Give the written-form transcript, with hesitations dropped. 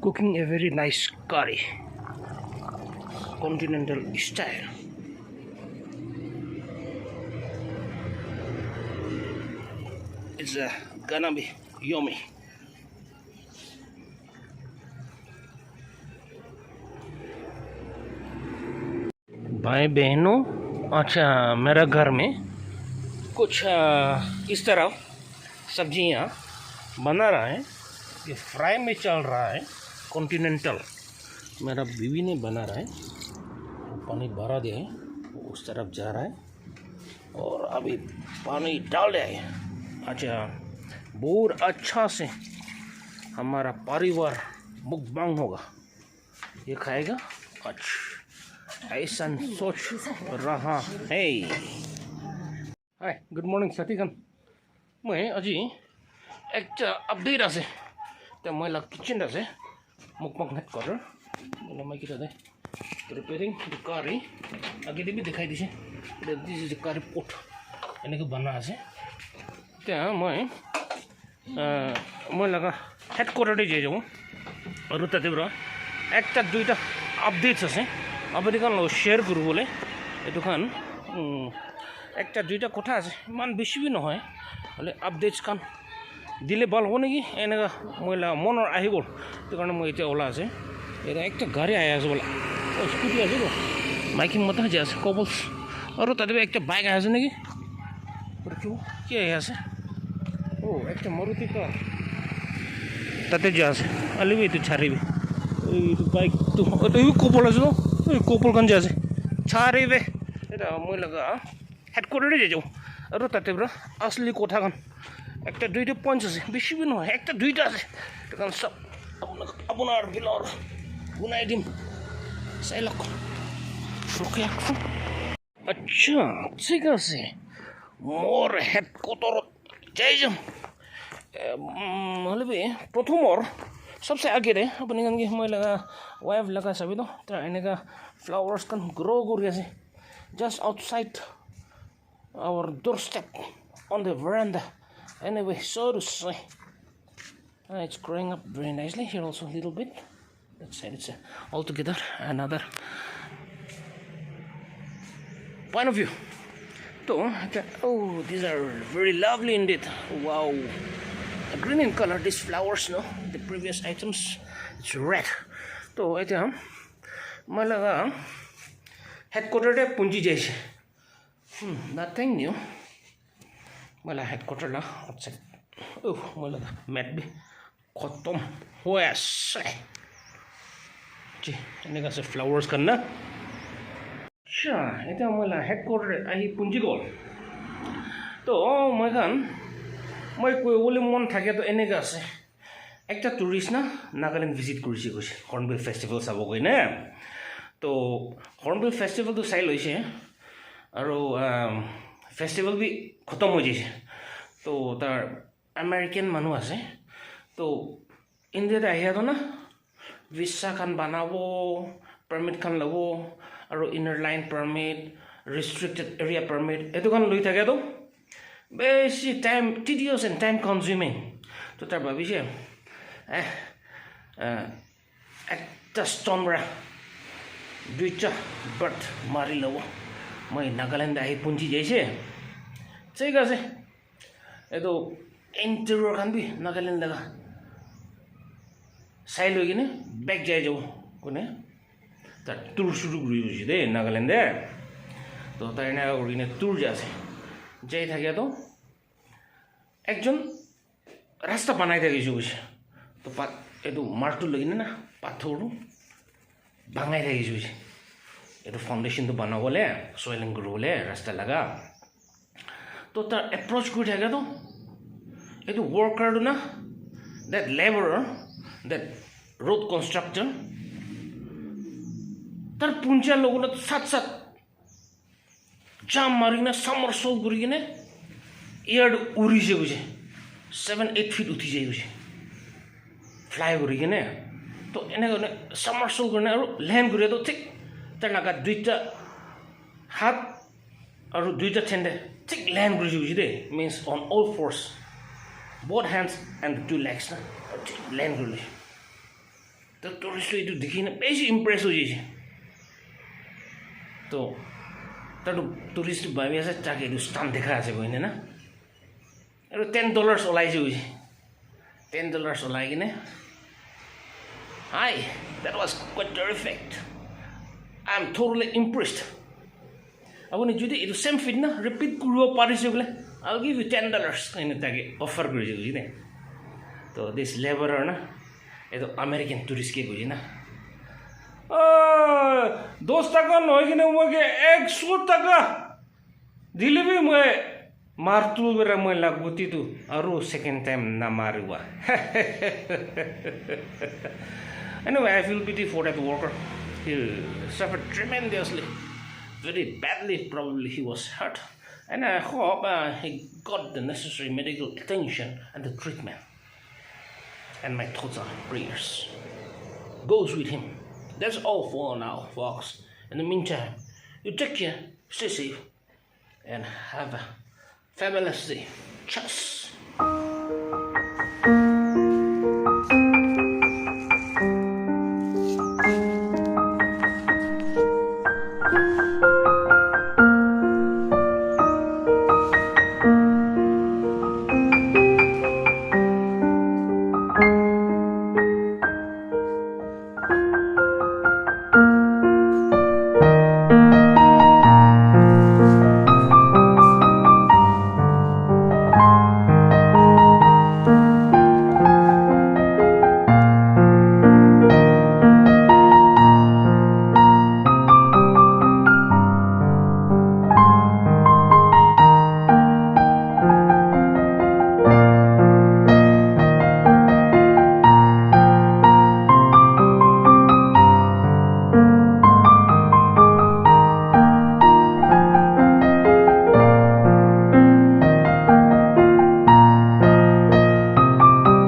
cooking a very nice curry, continental style. It's gonna be yummy. भाई बहनों, अच्छा मेरा घर में कुछ इस तरह सब्जियां बना रहा है। ये फ्राई में चल रहा है कॉन्टिनेंटल। मेरा बीवी ने बना रहा है, पानी भरा दिया है, वो उस तरफ जा रहा है और अभी पानी डाल दिया है। अच्छा, बहुत अच्छा से हमारा परिवार मुकबांग होगा, ये खाएगा। अच्छा, ऐसा सोच रहा है। हाय, गुड मॉर्निंग साथीगण। मैं আজি একটা আপডেট আছে, এতিয়া মই কিচেন আছে মুকবাং হেডকোৱাৰ্টাৰ মানে মই কিটা প্ৰিপেয়াৰিং দ্য কাৰী। আগে দিবি দেখাই দিছে, দিছ ইজ কাৰী পট এনেকৈ বনা আছে। এতিয়া মই লগা হেডকোৱাৰ্টাৰতে যাই যাওঁ আৰু তাতে পৰা একটা দুইটা আপডেটছ আছে, আপডেটখন শ্বেয়াৰ কৰিবলৈ। এইটোখন একটা দুইটা কথা আছে, ইমান বেছি নহয়, হ'লে আপডেটছখন দিলে ভাল হ'ব নেকি এনেকুৱা মই মনৰ আহি গ'ল। সেইটো কাৰণে মই এতিয়া ওলা আছে। এতিয়া একটা গাড়ী আহি আছে বোলা, স্কুটি আছে তো মাইকিং মতো যে আছে কবলছ, আৰু তাতে একটা বাইক আহি আছে নেকি, কি আহি আছে? একটা মাৰুতি কাৰ তাতে যে আছে। আলিবি এইটো ছাড়িবি, এইটো বাইকটো এইটো কপল আছে ন, এই কপলখন যে আছে ছাড়িবে। এটা মই লগা হেডকোৱাৰ্টাৰতে যাই যাওঁ আৰু তাতে পৰা আচলি কথাখন একটা দুইটা পইণ্টছ আছে, বেছি নহয়, একটা দুইটা আছে। সেইকাৰণে চব আপোনাৰ বিলৰ শুনাই দিম, চাই লওক। আচ্ছা ঠিক আছে, মোৰ হেডকোৱাৰ্টাৰত যাই যাম। হ'লে প্ৰথমৰ सबसे आगे रे अपनी गन की मैं लगा वाइफ लगा सभी तो एने का फ्लावर्स कन ग्रो कर गया just outside our doorstep on the veranda. Anyway, so to say, it's growing up very nicely here also a little bit. That side it's altogether another point of view. So, oh, these are very lovely indeed. Wow. Green in color, these flowers, no? The previous items, it's red. So, ito मैं लगा headquarter टे पुंजी जैसे nothing new. मला headquarter ला outside. मैं लगा mat भी खत्म हुआ है जी, इन्हें कैसे flowers करना। अच्छा, इतना मला हेडक्वार्टर आही पुंजी गोल। तो মই কৰিবলৈ মন থাকেতো এনেকৈ আছে। একটা টুৰিষ্ট না নাগালেণ্ড ভিজিট কৰিছে, গৈছে হৰ্ণবিল ফেষ্টিভেল চাব গৈ নে। তো হৰ্ণবিল ফেষ্টিভেলটো চাই লৈছে আৰু ফেষ্টিভেল বি খতম হৈ গৈছে। তো তাৰ আমেৰিকান মানুহ আছে, তো ইণ্ডিয়াত আহিয়াতো না ভিছাখন বনাব, পাৰ্মিটখন ল'ব আৰু inner line permit, restricted area permit এইটোখন লৈ থাকেতো বেছি time tedious and time consuming. তো তাৰ ভাবিছে একটা ষ্টন পৰা দুইটা বাৰ্ড মাৰি ল'ব। মই নাগালেণ্ড আহি পুঞ্জি যাইছে, ঠিক আছে। এইটো ইণ্টেৰিয়ৰখন বি নাগালেণ্ড লগা চাই লৈ কিনে বেক যাই যাব কোনে তাৰ টুৰ চুৰ ঘূৰি গৈছে দেই নাগালেণ্ডে। তো তাৰ এনেকুৱা কৰি কিনে টুৰ যে আছে যাই থাকে, তো একজন ৰাস্তা বনাই থাকিছে গৈছে। তো এইটো মাৰ্কটো লৈ কিনে না পাথৰটো ভাঙাই থাকিছে গৈছে। এইটো ফাউণ্ডেশ্যনটো বনাবলৈ চইলিং কৰিবলৈ ৰাস্তা লগা। তো তাৰ এপ্ৰ'চ কৰি থাকে, তো এইটো ৱৰ্কাৰটো না দেট লেবাৰৰ দেট ৰোড কনষ্ট্ৰাক্টৰ তাৰ পুঞ্জাৰ লগত চাট চাট জাম মাৰি কিনে চামৰ চল কৰি কিনে এয়াৰ উৰিছে গৈছে, 7-8 ফিট উঠি যায় গৈছে ফ্লাই কৰি কিনে। তো এনেকৈ চামৰ চল কৰি আৰু লেণ্ড কৰি তো ঠিক তাৰ নাগাত দুইটা হাত আৰু দুইটা ঠেণ্ডে ঠিক লেণ্ড কৰিছে গৈছে দেই। Means on all force, both hands and 2 legs না ঠিক লেণ্ড কৰি লৈছে। The tourist itu देखिन बेसी इम्प्रेस हो जाइए तो तारू टूरिस्ट भाई ऐसा चाके दु स्टैंड दिखा ऐसे कोई ना अरे $10 ओलाई जो $10 ओलाई की ने Hi, that was quite terrific. I'm totally impressed. अब उन्हें जुदे itu same fit ना repeat करो पारी से बोले I'll give you $10 इन्हें ताकि offer करो जो जी ने तो this laborer ना ये तो American tourist के कुछ ना $2 नॉय की ने मुझे $100 दिल्ली भी मुझे मार्तुल बेरा मुझे लागुती तो आरो second time ना मारुआ Anyway, I feel pity for that worker. He suffered tremendously, very badly. Probably he was hurt, and I hope he got the necessary medical attention and the treatment. And my thoughts and prayers goes with him. That's all for now, folks. In the meantime, you take care, stay safe, and have a fabulous day. Cheers.